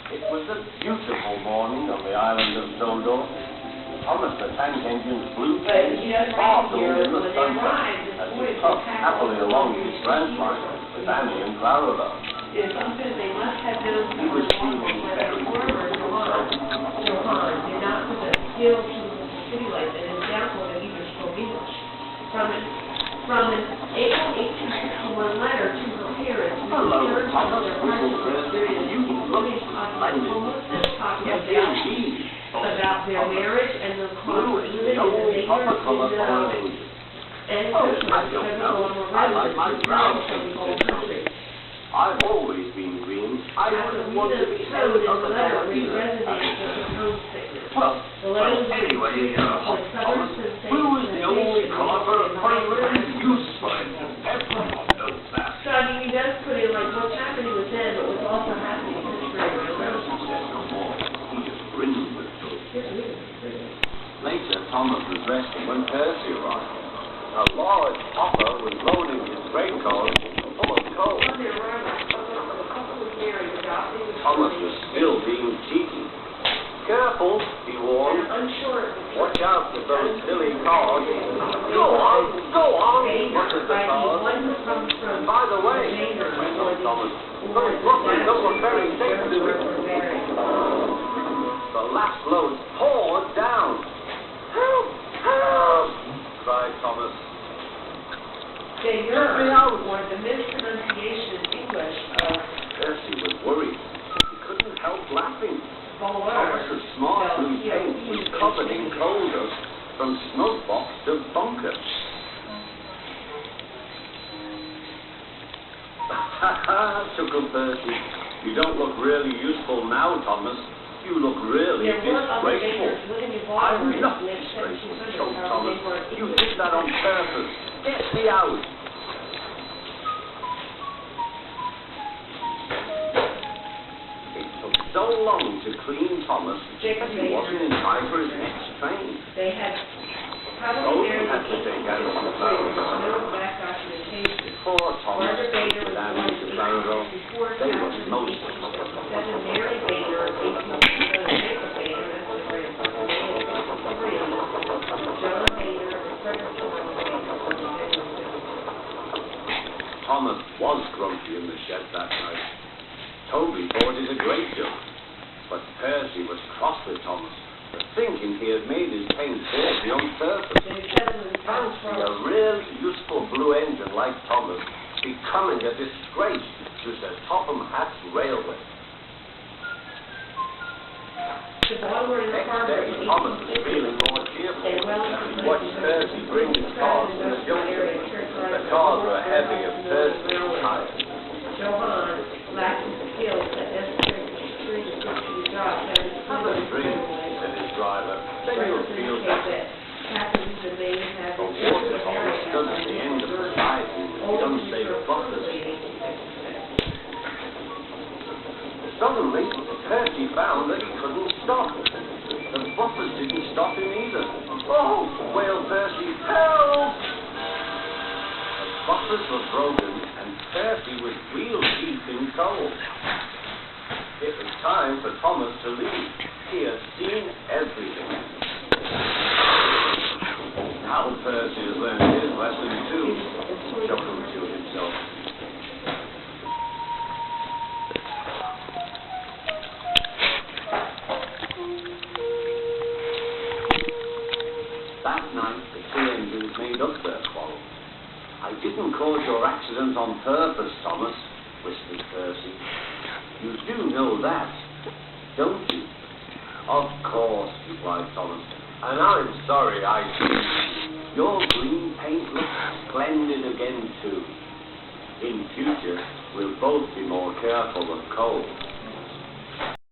It was a beautiful morning on the island of Sodor. Thomas the Tank Engine's blue face sparkled in the sunlight as he puffed happily along his branch line with Annie and Clarabelle. They must have known He was feeling very good with himself. Johann did not possess skill to city life and his downfall that either spoke English. From an April 1861 letter to her parents, Hello, Thomas, Thomas. You look splendid. About their marriage and the Blue is the only proper color for an angel. and Oh, I don't know. I like my brown things. I've always been green. I wouldn't want to be so other color either. Well, anyway, Thomas, blue is the only color for a really useful engine. Everyone knows that. So, I mean, he does put in, like, what's happening with them, but what's also happening in Pittsburgh. Percy said no more. He just grinned with joy. Later, Thomas was resting when Percy arrived. A large hopper was loading his raincoat full of coal. Thomas was still being cheeky. Careful, he warned. Watch out for those silly cars. Go on, muttered the cars. And by the way, went on Thomas, those buses don't look very safe to me. The last load poured down. Help! Help! Cried Thomas. They or the mispronunciation in English of Percy was worried. He couldn't help laughing. Bowler. Thomas's smart blue paint was covered in coal dust from smoke box to bunker. Ha ha, chuckled Percy. You don't look really useful now, Thomas. You look really disgraceful. I'm not disgraceful, choked Thomas. You did that on purpose. Get me out. It took so long to clean Thomas because he wasn't in time for his next train. They had Rosie had to take out the flowers. Before Thomas with Annie to Clarabelle, they were most Thomas was grumpy in the shed that night. Toby thought it a great joke, but Percy was cross with Thomas for thinking he had made his paint dirty on purpose. Fancy a really useful blue engine like Thomas becoming a disgrace to the Topham Hatt Railway. Next day, Thomas was feeling more cheerful as he watched Percy bring his cars to the junction. The cars were heavy and Percy's tired. Johann lacked the skills that necessary to bring the job. Have a drink, said his driver. Then you'll feel better. The waterfall stood at the end of the siding with the unsafe buffers. Suddenly, Percy found that he couldn't stop. The buffers didn't stop him either. Oh, wailed Percy, help! The buffers were broken and Percy was wheel deep in coal. It was time for Thomas to leave. He had seen everything. Now Percy has learned his lesson too, chuckled to himself. That night the two engines made up their quarrel. I didn't cause your accident on purpose, Thomas, whispered Percy. You do know that, don't you? Of course, replied Thomas. And I'm sorry I did. Your green paint looks splendid again, too. In future, we'll both be more careful of coal.